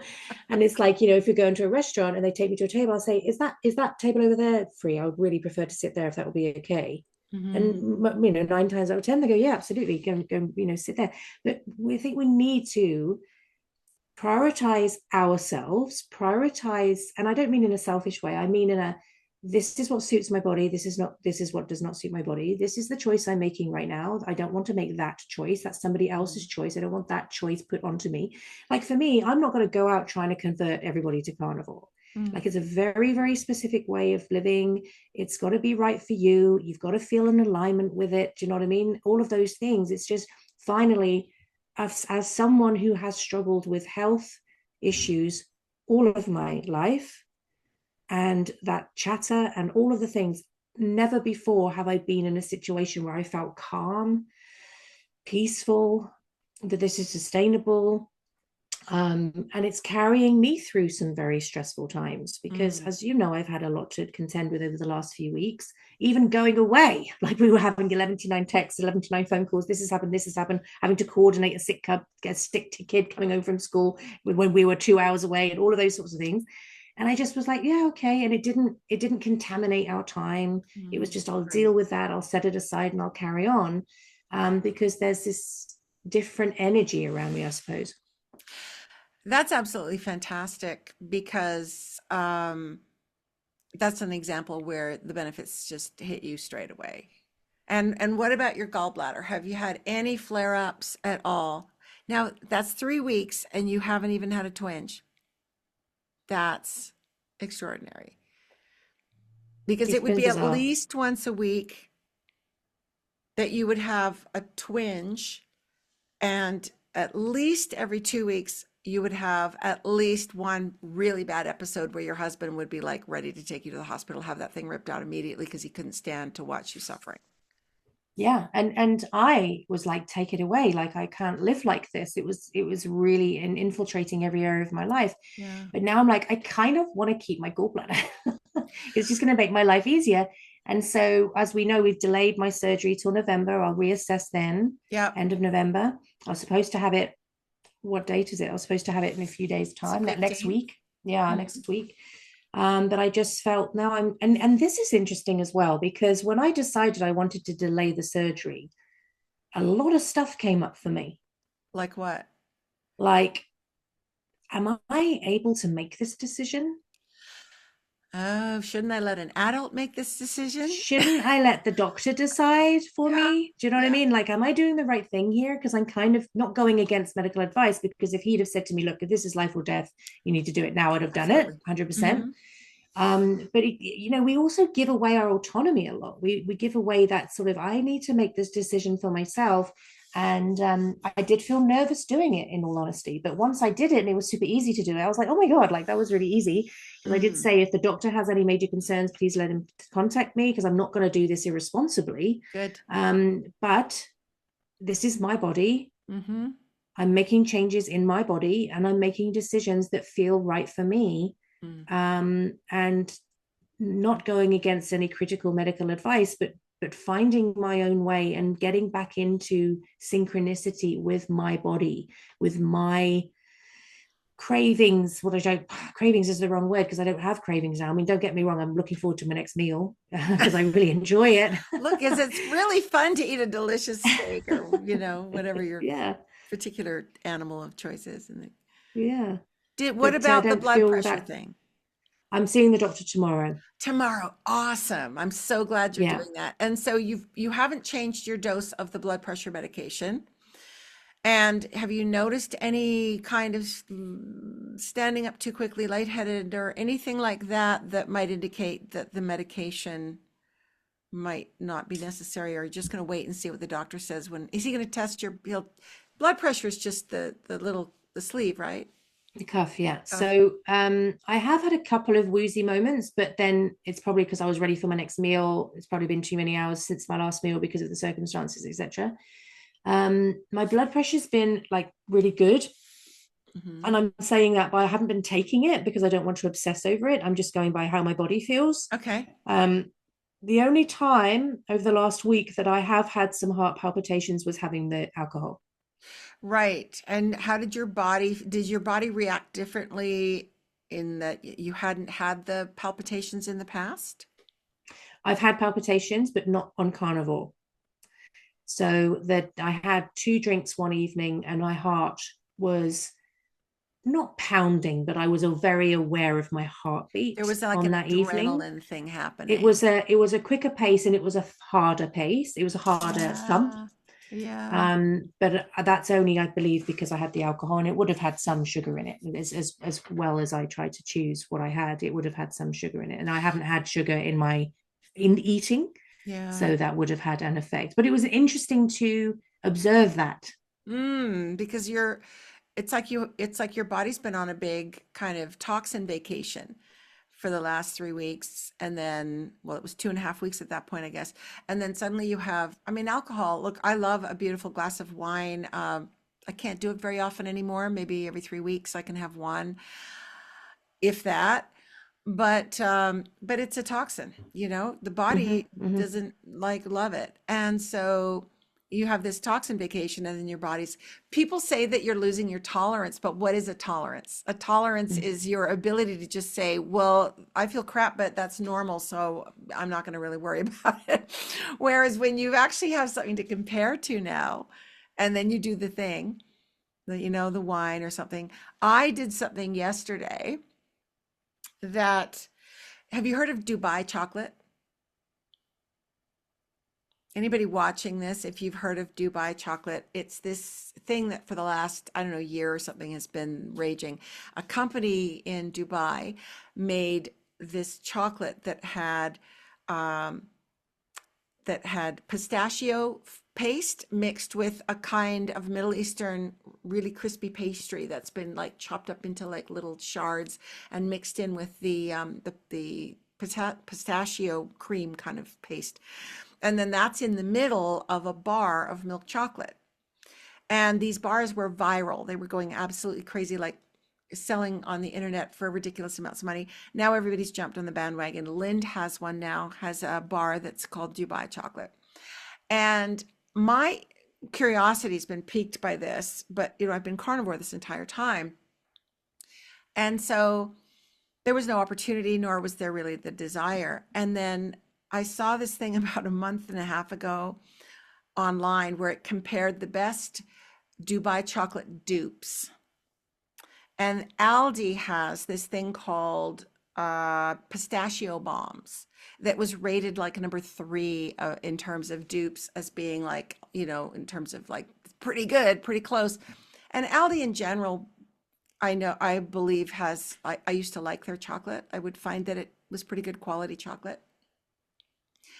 And it's like, if you go into a restaurant and they take me to a table, I'll say, is that table over there free? I would really prefer to sit there if that would be okay. And Hmm. 9 times out of 10, they go, yeah, absolutely, go, sit there. But we think we need to prioritize ourselves, prioritize, and I don't mean in a selfish way, I mean in a, this is what suits my body, this is what does not suit my body, this is the choice I'm making right now. I don't want to make that choice, that's somebody else's choice. I don't want that choice put onto me. Like for me, I'm not going to go out trying to convert everybody to carnivore. Mm. Like it's a very, very specific way of living. It's got to be right for you. You've got to feel in alignment with it. Do you know what I mean? All of those things. It's just finally, as someone who has struggled with health issues all of my life, and that chatter and all of the things, never before have I been in a situation where I felt calm, peaceful, that this is sustainable. And it's carrying me through some very stressful times because, Mm. as you know, I've had a lot to contend with over the last few weeks. Even going away, like we were having 11 to 9 texts, 11 to 9 phone calls. This has happened. Having to coordinate a get a sick kid coming home from school when we were 2 hours away, and all of those sorts of things. And I just was like, yeah, okay. And it didn't contaminate our time. It was Mm. just, I'll deal Great. with that. I'll set it aside and I'll carry on, because there's this different energy around me, I suppose. That's absolutely fantastic because that's an example where the benefits just hit you straight away. And what about your gallbladder? Have you had any flare-ups at all? Now, that's 3 weeks and you haven't even had a twinge. That's extraordinary because It's it would been be at bizarre. least once a week that you would have a twinge, and at least every 2 weeks you would have at least one really bad episode where your husband would be like ready to take you to the hospital, have that thing ripped out immediately because he couldn't stand to watch you suffering. Yeah, and I was like, take it away, like I can't live like this. It was really infiltrating every area of my life. Yeah. But now I'm like, I kind of want to keep my gallbladder. It's just going to make my life easier. And so, as we know, we've delayed my surgery till November. I'll reassess then, Yep. end of November. I was supposed to have it, what date is it? I was supposed to have it in a few days' It's the time, next 15th. week. Yeah, Mhm. next week. But I just felt now and this is interesting as well, because when I decided I wanted to delay the surgery, a lot of stuff came up for me. Like what? Like, am I able to make this decision? Oh, shouldn't I let an adult make this decision? Shouldn't I let the doctor decide for Yeah. me? Do you know what I Yeah. mean? Like, am I doing the right thing here? Because I'm kind of not going against medical advice, because if he'd have said to me, look, if this is life or death, you need to do it now, I'd have done it Absolutely. 100%. Hmm. But we also give away our autonomy a lot. We give away that sort of, I need to make this decision for myself. And I did feel nervous doing it, in all honesty. But once I did it and it was super easy to do it, I was like, oh my God, like that was really easy. And I did Mm, say, if the doctor has any major concerns, please let him contact me, because I'm not going to do this irresponsibly. good. But this is my body. Hmm. I'm making changes in my body, and I'm making decisions that feel right for me. Mm. And not going against any critical medical advice, but finding my own way and getting back into synchronicity with my body, with my cravings. What I don't cravings is the wrong word, because I don't have cravings now. I mean, don't get me wrong, I'm looking forward to my next meal because I really enjoy it. Look, is it's really fun to eat a delicious steak or, whatever your Yeah, particular animal of choice is. And yeah. what But I about the don't blood feel pressure that. thing? I'm seeing the doctor tomorrow. Tomorrow. Awesome. I'm so glad you're Yeah. doing that. And so you haven't changed your dose of the blood pressure medication. And have you noticed any kind of standing up too quickly, lightheaded, or anything like that that might indicate that the medication might not be necessary, or you're just going to wait and see what the doctor says? When is he going to test your blood pressure? Is just the sleeve, right? The cuff, yeah. Cuff. So I have had a couple of woozy moments, but then it's probably because I was ready for my next meal. It's probably been too many hours since my last meal because of the circumstances, etc. My blood pressure's been like really good. Hmm. And I'm saying that, but I haven't been taking it because I don't want to obsess over it. I'm just going by how my body feels. Okay. Um, the only time over the last week that I have had some heart palpitations was having the alcohol. Right. And how did your body react differently in that you hadn't had the palpitations in the past? I've had palpitations, but not on carnivore. So that I had two drinks one evening and my heart was not pounding, but I was very aware of my There heartbeat was like on an that evening. adrenaline thing It happening. was a quicker pace, and it was a harder pace. It was a harder thump. Yeah. Yeah. But that's only, I believe, because I had the alcohol, and it would have had some sugar in it. As well as I tried to choose what I had, it would have had some sugar in it, and I haven't had sugar in eating, Yeah. so that would have had an effect. But it was interesting to observe that. Because it's like your body's been on a big kind of toxin vacation for the last 3 weeks. And then, well, it was 2.5 weeks at that point, I guess. And then suddenly you have, I mean, alcohol. Look, I love a beautiful glass of wine. I can't do it very often anymore. Maybe every 3 weeks I can have one, if that. But it's a toxin, the Mm-hmm, body mm-hmm, doesn't love it. And so you have this toxin vacation, and then people say that you're losing your tolerance, but what is a tolerance? A tolerance mm-hmm. is your ability to just say, well, I feel crap, but that's normal, so I'm not going to really worry about it. Whereas when you actually have something to compare to now, and then you do the thing, the wine or something. I did something yesterday that have you heard of Dubai chocolate? Anybody watching this, if you've heard of Dubai chocolate, it's this thing that for the last, I don't know, year or something has been raging. A company in Dubai made this chocolate um, that had pistachio paste mixed with a kind of Middle Eastern really crispy pastry that's been like chopped up into like little shards and mixed in with the pistachio cream kind of paste. And then that's in the middle of a bar of milk chocolate. And these bars were viral. They were going absolutely crazy, like selling on the internet for ridiculous amounts of money. Now everybody's jumped on the bandwagon. Lind has one now, has a bar that's called Dubai Chocolate. And my curiosity has been piqued by this, but I've been carnivore this entire time. And so there was no opportunity, nor was there really the desire. And then I saw this thing about a month and a half ago online where it compared the best Dubai chocolate dupes. And Aldi has this thing called pistachio bombs that was rated like a number three in terms of dupes as being like, in terms of like pretty good, pretty close. And Aldi in general, I believe I used to like their chocolate. I would find that it was pretty good quality chocolate.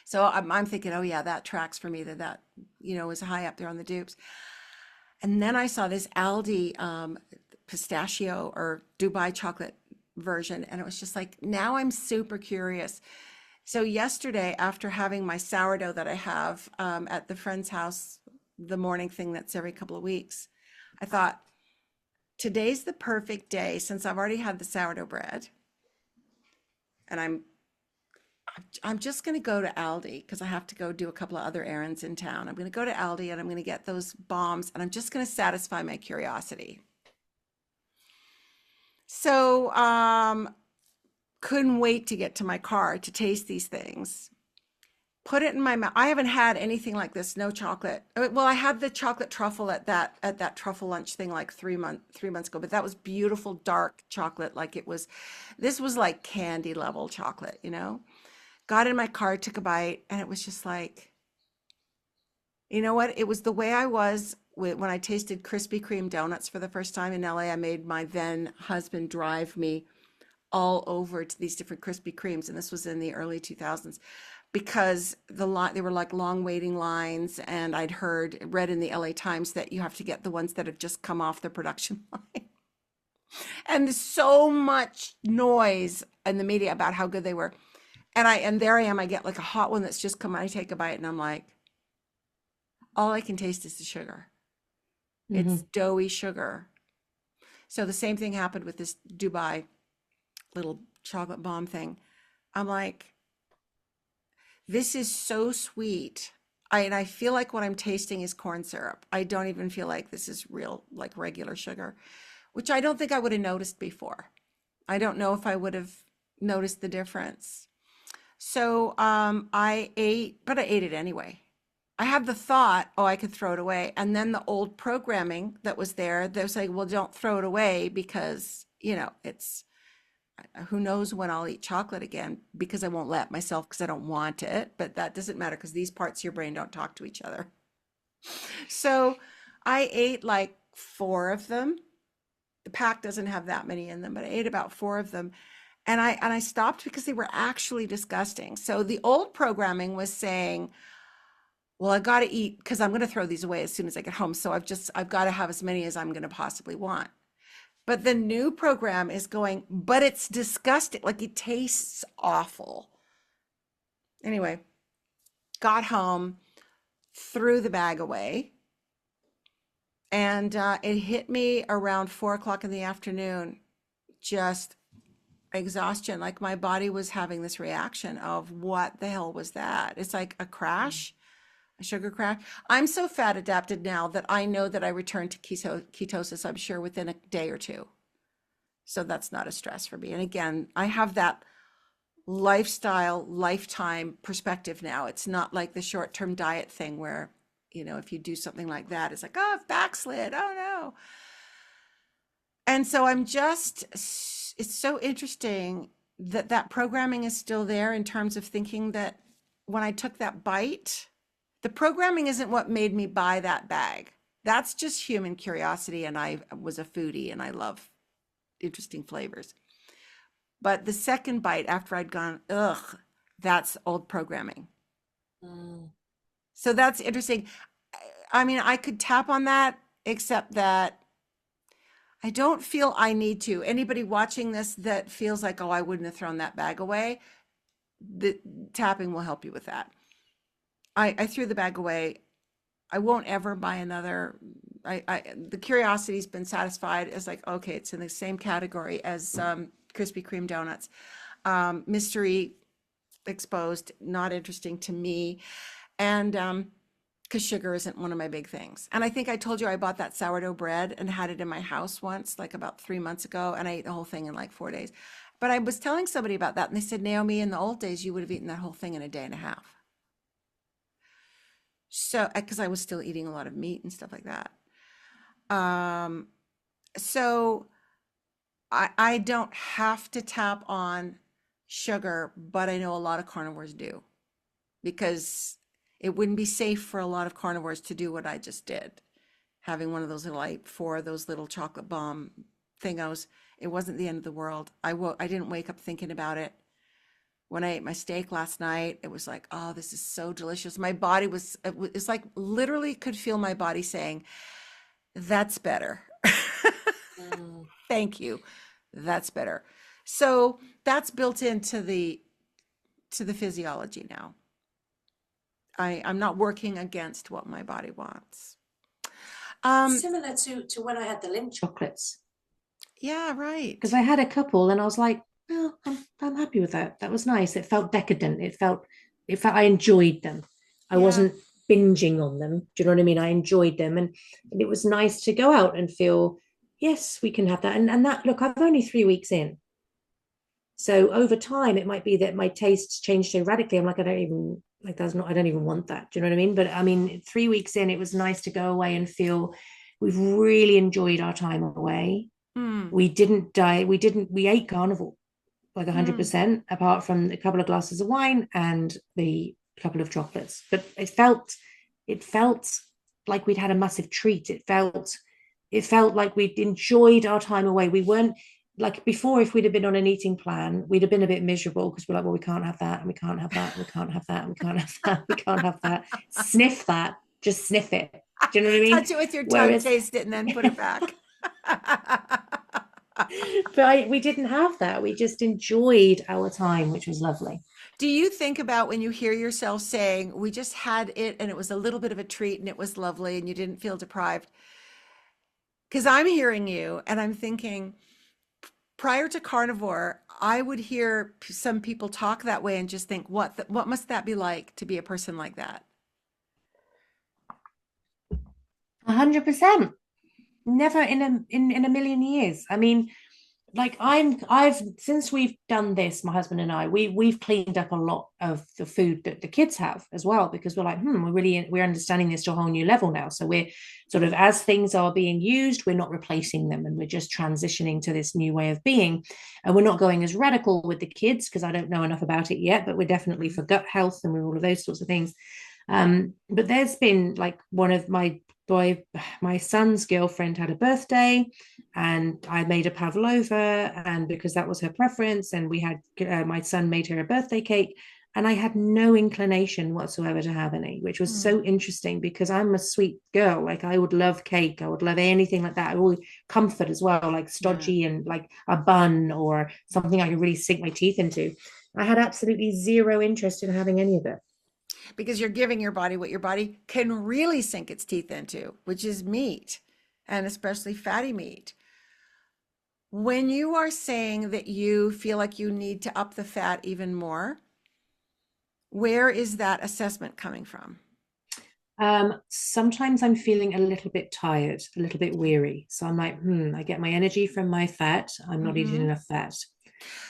So I'm thinking, oh yeah, that tracks for me that is high up there on the dupes. And then I saw this Aldi pistachio or Dubai chocolate version, and it was just like, now I'm super curious. So yesterday, after having my sourdough that I have at the friend's house, the morning thing that's every couple of weeks, I thought, today's the perfect day since I've already had the sourdough bread, and I'm just going to go to Aldi because I have to go do a couple of other errands in town. I'm going to go to Aldi and I'm going to get those bombs and I'm just going to satisfy my curiosity. So, couldn't wait to get to my car to taste these things. Put it in my mouth. I haven't had anything like this, no chocolate. Well, I had the chocolate truffle at that truffle lunch thing like 3 months ago, but that was beautiful dark chocolate. This was like candy level chocolate. Got in my car, took a bite, and it was just like, you know what? It was the way I was when I tasted Krispy Kreme donuts for the first time in LA. I made my then husband drive me all over to these different Krispy Kremes, and this was in the early 2000s because they were like long waiting lines, and I'd read in the LA Times that you have to get the ones that have just come off the production line. And there's so much noise in the media about how good they were. And there I am, I get like a hot one that's just come, I take a bite and I'm like, all I can taste is the sugar. It's Mm-hmm. doughy sugar. So the same thing happened with this Dubai little chocolate bomb thing. I'm like, this is so sweet. And I feel like what I'm tasting is corn syrup. I don't even feel like this is real, like regular sugar, which I don't think I would have noticed before. I don't know if I would have noticed the difference. So but I ate it anyway. I had the thought, oh, I could throw it away. And then the old programming that was there, they was like, well, don't throw it away because, it's who knows when I'll eat chocolate again because I won't let myself because I don't want it. But that doesn't matter because these parts of your brain don't talk to each other. So I ate like four of them. The pack doesn't have that many in them, but I ate about four of them. And I stopped because they were actually disgusting. So the old programming was saying, well, I got to eat because I'm going to throw these away as soon as I get home. So I've got to have as many as I'm going to possibly want. But the new program is going, but it's disgusting. Like it tastes awful. Anyway, got home, threw the bag away, and it hit me around 4 o'clock in the afternoon. Just exhaustion. Like my body was having this reaction of what the hell was that? It's like a crash, a sugar crash. I'm so fat adapted now that I know that I return to ketosis, I'm sure within a day or two. So that's not a stress for me. And again, I have that lifestyle, lifetime perspective now. It's not like the short-term diet thing where, if you do something like that, it's like, oh, I've backslid. Oh no. And so it's so interesting that that programming is still there in terms of thinking that when I took that bite, the programming isn't what made me buy that bag. That's just human curiosity. And I was a foodie and I love interesting flavors. But the second bite after I'd gone, ugh, that's old programming. Mm. So that's interesting. I mean, I could tap on that, except that I don't feel I need to. Anybody watching this that feels like, oh, I wouldn't have thrown that bag away, the tapping will help you with that. I threw the bag away. I won't ever buy another. The curiosity's been satisfied. It's like, okay, it's in the same category as Krispy Kreme donuts. Mystery exposed, not interesting to me. And because sugar isn't one of my big things. And I think I told you I bought that sourdough bread and had it in my house once, like about 3 months ago, and I ate the whole thing in like 4 days. But I was telling somebody about that, and they said, Naomi, in the old days, you would have eaten that whole thing in a day and a half. So, because I was still eating a lot of meat and stuff like that. So I don't have to tap on sugar, but I know a lot of carnivores do because it wouldn't be safe for a lot of carnivores to do what I just did. Having one of those little, I ate four of those little chocolate bomb thingos. It wasn't the end of the world. I didn't wake up thinking about it. When I ate my steak last night, it was like, oh, this is so delicious. My body was, it's like literally could feel my body saying, that's better. Mm. Thank you. That's better. So that's built into the physiology now. I'm not working against what my body wants. Similar to when I had the Lindt chocolates, Yeah, because right. I had a couple and I was like, well, I'm happy with that. That was nice. It felt decadent. It felt I enjoyed them. I Yeah. wasn't binging on them. Do you know what I mean? I enjoyed them, and it was nice to go out and feel, yes, we can have that. And that, look, I'm only 3 weeks in. So over time, it might be that my tastes change so radically. I'm like, I don't even like that's not, I don't even want that. Do you know what I mean? But I mean, 3 weeks in, it was nice to go away and feel we've really enjoyed our time away. Mm, We didn't die. We ate carnivore like mm. 100%, apart from a couple of glasses of wine and the couple of chocolates. But it felt like we'd had a massive treat. It felt like we'd enjoyed our time away. We weren't like before, if we'd have been on an eating plan, we'd have been a bit miserable because we're like, well, we can't have that, and we can't have that, and we can't have that, and we can't have that, we can't have that. Sniff that, just sniff it. Do you know what I mean? Touch it with your tongue, Whereas, taste it, and then put it back. we didn't have that. We just enjoyed our time, which was lovely. Do you think about when you hear yourself saying, we just had it and it was a little bit of a treat and it was lovely and you didn't feel deprived? Because I'm hearing you and I'm thinking, prior to carnivore, I would hear some people talk that way and just think, what must that be like to be a person like that? 100%. Never in a million years. I mean, like I've since we've done this, my husband and I, we've cleaned up a lot of the food that the kids have as well, because we're like, we're understanding this to a whole new level now. So we're sort of, as things are being used, we're not replacing them, and we're just transitioning to this new way of being. And we're not going as radical with the kids because I don't know enough about it yet, but we're definitely Mhm. for gut health and with all of those sorts of things. But there's been like one of my son's girlfriend had a birthday, and I made a pavlova, and because that was her preference, and we had my son made her a birthday cake, and I had no inclination whatsoever to have any, which was Mm, so interesting because I'm a sweet girl. Like I would love cake, I would love anything like that. I will comfort as well, like yeah. stodgy and like a bun or something I could really sink my teeth into. I had absolutely zero interest in having any of it. Because you're giving your body what your body can really sink its teeth into, which is meat, and especially fatty meat. When you are saying that you feel like you need to up the fat even more, where is that assessment coming from? Sometimes I'm feeling a little bit tired, a little bit Okay. weary. So I'm like, I get my energy from my fat. I'm not eating Mm-hmm. enough fat.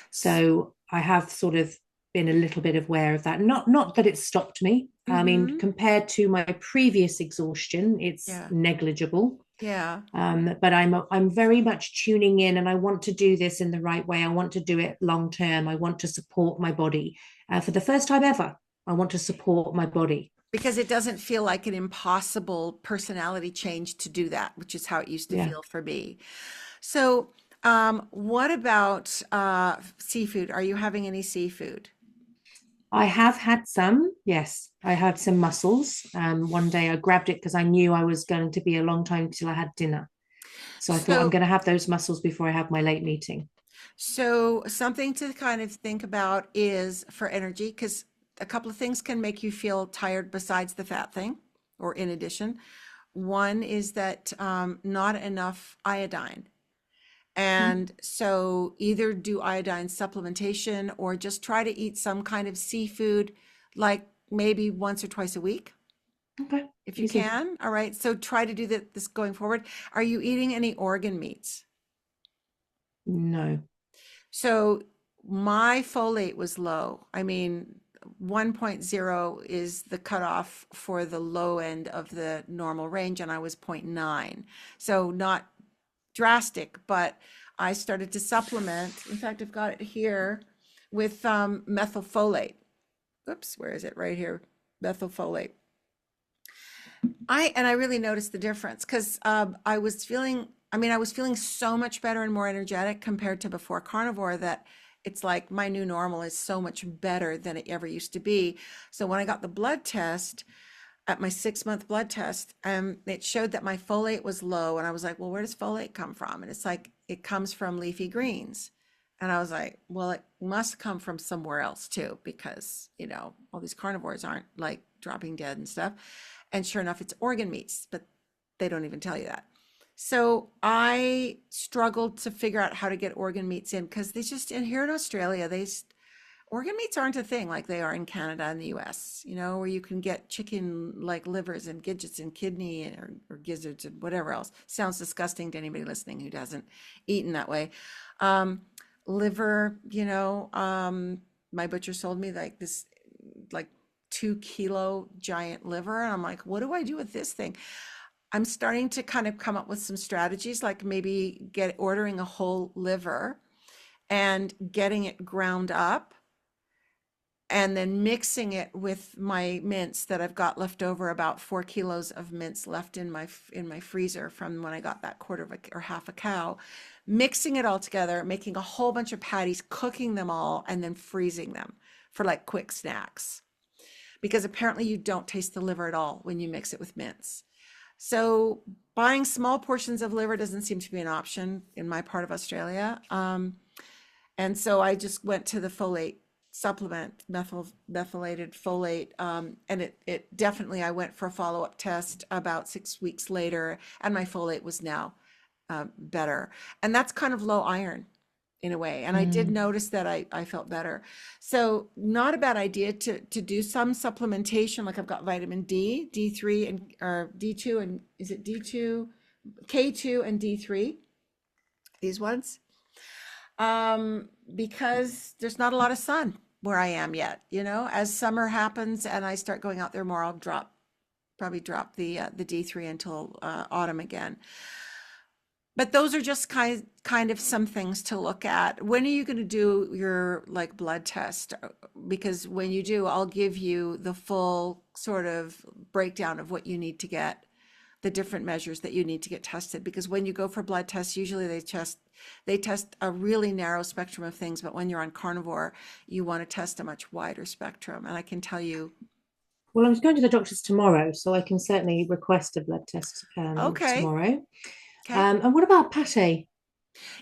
So I have sort of been a little bit aware of that. Not that it stopped me. I mean, Mm-hmm. compared to my previous exhaustion, it's Yeah. negligible. Yeah. But I'm very much tuning in, and I want to do this in the right way. I want to do it long term. I want to support my body. For the first time ever, I want to support my body. Because it doesn't feel like an impossible personality change to do that, which is how it used to Yeah. feel for me. So, what about seafood? Are you having any seafood? I have had some, yes. I had some mussels. One day I grabbed it because I knew I was going to be a long time till I had dinner. So I thought I'm So, going to have those mussels before I have my late meeting. so something to kind of think about is for energy, because a couple of things can make you feel tired besides the fat thing, or in addition. One is that not enough iodine. Mm. And so either do iodine supplementation or just try to eat some kind of seafood, like maybe once or twice a week, Okay, if you easy. can. All right. So try to do that this going forward. Are you eating any organ meats? No. So my folate was low. I mean, 1.0 is the cutoff for the low end of the normal range, and I was zero point 0.9. So not drastic, but I started to supplement. In fact, I've got it here. with methylfolate. Oops, where is it? Right here, methylfolate. I really noticed the difference because I was feeling, I mean, I was feeling so much better and more energetic compared to before carnivore that it's like my new normal is so much better than it ever used to be. So when I got the blood test, at my 6 month blood test, it showed that my folate was low. And I was like, well, where does folate come from? And it's like, it comes from leafy greens. And I was like, well, it must come from somewhere else too, because, all these carnivores aren't like dropping dead and stuff. And sure enough, it's organ meats, but they don't even tell you that. So I struggled to figure out how to get organ meats in because they just, and here in Australia, organ meats aren't a thing like they are in Canada and the US, where you can get chicken like livers and gidgets and kidney or gizzards and whatever else. Sounds disgusting to anybody listening who hasn't eaten that way. Um, Liver, my butcher sold me like this like 2 kilo giant liver. And I'm like, what do I do with this thing? I'm starting to kind of come up with some strategies, like maybe ordering a whole liver and getting it ground up and then mixing it with my mince that I've got left over, about 4 kilos of mince left in my freezer from when I got that quarter of or half a cow, mixing it all together, making a whole bunch of patties, cooking them all, and then freezing them for like quick snacks. Because apparently you don't taste the liver at all when you mix it with mince. So buying small portions of liver doesn't seem to be an option in my part of Australia. And so I just went to the folate supplement, methylated folate. And it definitely, I went for a follow-up test about 6 weeks later, and my folate was now better. And that's kind of low iron in a way. And I did Mm. notice that I felt better. So not a bad idea to do some supplementation. Like I've got vitamin D, D3 and or D2 and is it D2, K2 and D3, these ones. Because there's not a lot of sun where I am yet, as summer happens and I start going out there more, I'll probably drop the D3 until autumn again. But those are just kind of some things to look at. When are you going to do your like blood test? Because when you do, I'll give you the full sort of breakdown of what you need to get, the different measures that you need to get tested. Because when you go for blood tests, usually they test a really narrow spectrum of things, but when you're on carnivore, you want to test a much wider spectrum. And I can tell you, Well, I'm going to the doctor's tomorrow, so I can certainly request a blood test okay, tomorrow. okay. And what about pate?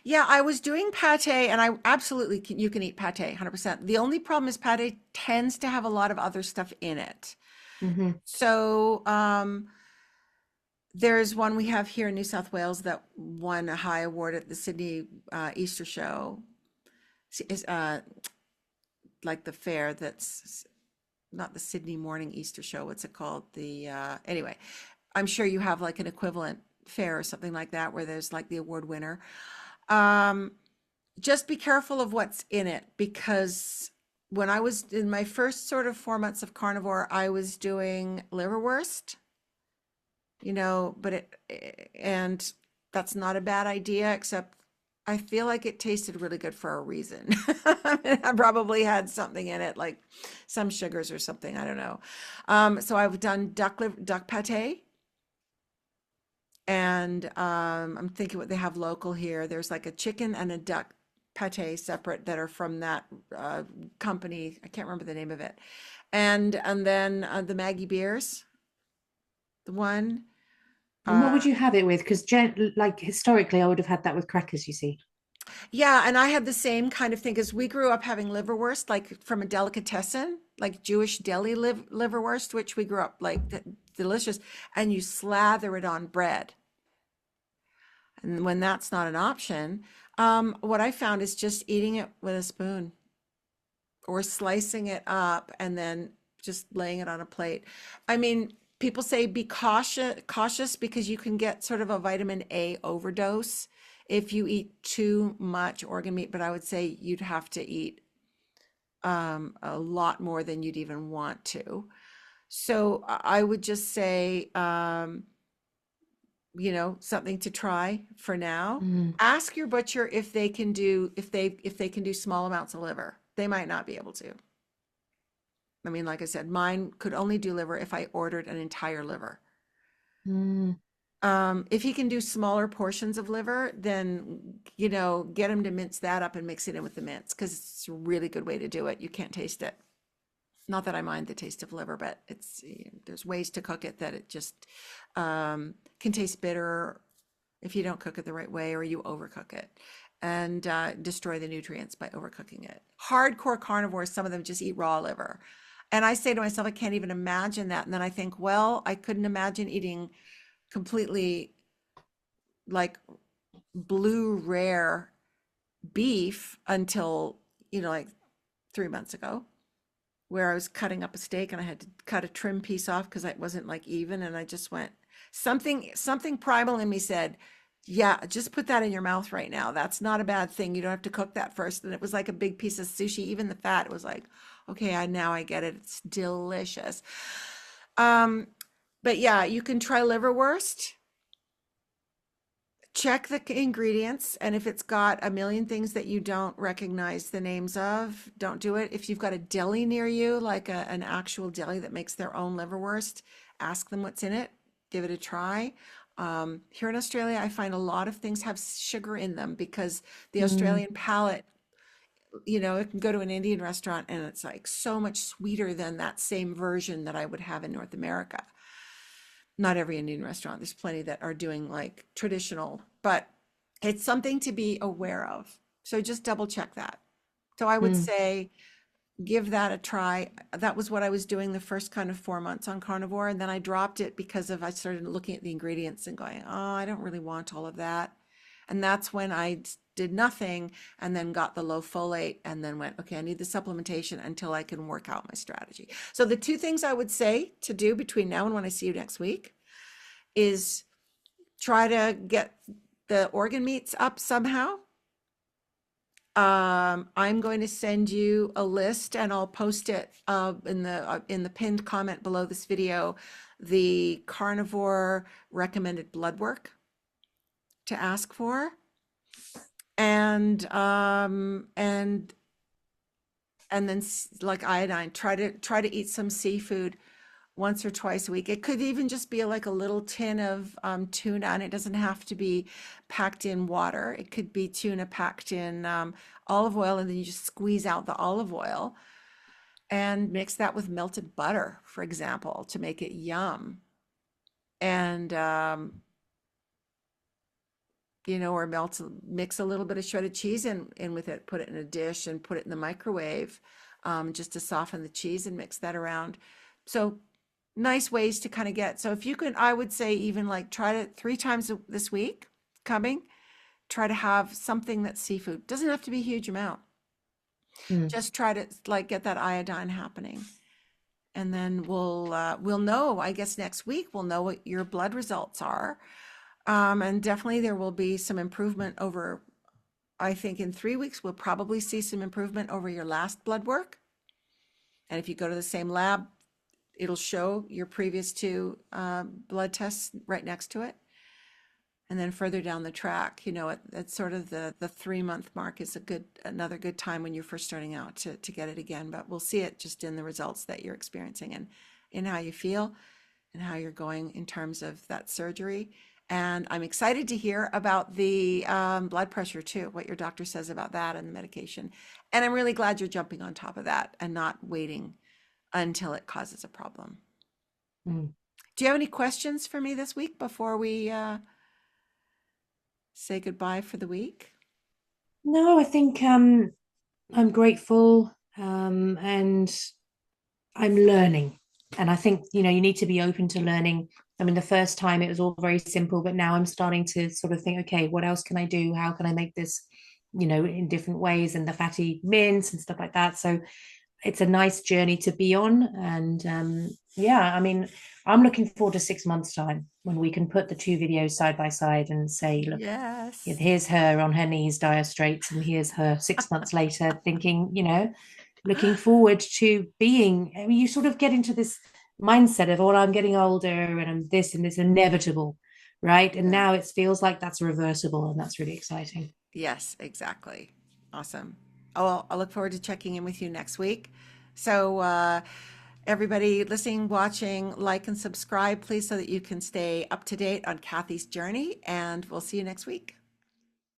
Yeah, I was doing pate and I absolutely you can eat pate 100%. The only problem is pate tends to have a lot of other stuff in it. Hmm. So, there's one we have here in New South Wales that won a high award at the Sydney Easter show. Is like the fair that's not the Sydney Morning Easter show. What's it called? Anyway, I'm sure you have like an equivalent fair or something like that where there's like the award winner. Um, just be careful of what's in it because when I was in my first sort of 4 months of carnivore, I was doing liverwurst, but and that's not a bad idea, except I feel like it tasted really good for a reason. I probably had something in it, like some sugars or something. I don't know. So I've done duck pate, and I'm thinking what they have local here. There's like a chicken and a duck pate separate that are from that company. I can't remember the name of it. And then the Maggie beers, the one. And what Uh, would you have it with? Because, like, historically, I would have had that with crackers, you see. yeah, and I had the same kind of thing because we grew up having liverwurst, like from a delicatessen, like Jewish deli liverwurst, which we grew up like delicious, and you slather it on bread. And when that's not an option, what I found is just eating it with a spoon or slicing it up and then just laying it on a plate. I mean, people say be cautious because you can get sort of a vitamin A overdose if you eat too much organ meat, but I would say you'd have to eat a lot more than you'd even want to. So I would just say, something to try for now. Mm. Ask your butcher if they can do small amounts of liver. They might not be able to. I mean, like I said, mine could only do liver if I ordered an entire liver. Mm, If he can do smaller portions of liver, then, get him to mince that up and mix it in with the mince because it's a really good way to do it. You can't taste it. Not that I mind the taste of liver, but there's ways to cook it that it just can taste bitter if you don't cook it the right way or you overcook it and destroy the nutrients by overcooking it. Hardcore carnivores, some of them just eat raw liver. And I say to myself, I can't even imagine that. And then I think, well, I couldn't imagine eating completely like blue rare beef until, like 3 months ago, where I was cutting up a steak and I had to cut a trim piece off because it wasn't like even. And I just went, something primal in me said, yeah, just put that in your mouth right now. That's not a bad thing. You don't have to cook that first. And it was like a big piece of sushi. Even the fat, it was like, okay, now I get it. It's delicious. Um, but yeah, you can try liverwurst. Check the ingredients, and if it's got a million things that you don't recognize the names of, don't do it. If you've got a deli near you, like an actual deli that makes their own liverwurst, ask them what's in it, give it a try. Here in Australia, I find a lot of things have sugar in them because the mm, Australian palate, it can go to an Indian restaurant and it's like so much sweeter than that same version that I would have in North America. Not every Indian restaurant. There's plenty that are doing like traditional, but it's something to be aware of. So just double check that. So I would mm, say give that a try. That was what I was doing the first kind of 4 months on carnivore. And then I dropped it because I started looking at the ingredients and going, oh, I don't really want all of that. And that's when I did nothing and then got the low folate and then went, okay, I need the supplementation until I can work out my strategy. So the two things I would say to do between now and when I see you next week is try to get the organ meats up somehow. I'm going to send you a list and I'll post it in the pinned comment below this video, the carnivore recommended blood work to ask for. And then like iodine, try to eat some seafood once or twice a week. It could even just be like a little tin of tuna, and it doesn't have to be packed in water. It could be tuna packed in olive oil, and then you just squeeze out the olive oil and mix that with melted butter, for example, to make it yum. And or mix a little bit of shredded cheese in with it, put it in a dish and put it in the microwave just to soften the cheese and mix that around. So nice ways to kind of get. So if you can, I would say even like try to 3 times this week coming, try to have something that's seafood. Doesn't have to be a huge amount. mm. Just try to like get that iodine happening. And then we'll know, I guess next week we'll know what your blood results are. And definitely there will be some improvement over, I think in 3 weeks, we'll probably see some improvement over your last blood work. And if you go to the same lab, it'll show your previous two blood tests right next to it. And then further down the track, it's sort of the 3 month mark is another good time when you're first starting out to get it again. But we'll see it just in the results that you're experiencing and in how you feel and how you're going in terms of that surgery. And I'm excited to hear about the blood pressure too, what your doctor says about that and the medication. And I'm really glad you're jumping on top of that and not waiting until it causes a problem. Mm. Do you have any questions for me this week before we say goodbye for the week? No, I think I'm grateful, and I'm learning. And I think, you need to be open to learning. I mean, the first time it was all very simple, but now I'm starting to sort of think, okay, what else can I do? How can I make this, in different ways, and the fatty mince and stuff like that. So it's a nice journey to be on. And yeah, I mean, I'm looking forward to 6 months' time when we can put the two videos side by side and say, look, Yes. here's her on her knees, dire straits, and here's her 6 months later, thinking, looking forward to being. I mean, you sort of get into this mindset of, oh, I'm getting older and I'm this and this inevitable, right? And Yeah. now it feels like that's reversible, and that's really exciting. Yes, exactly. Awesome. I'll look forward to checking in with you next week. So, everybody listening, watching, like and subscribe, please, so that you can stay up to date on Cathy's journey. And we'll see you next week.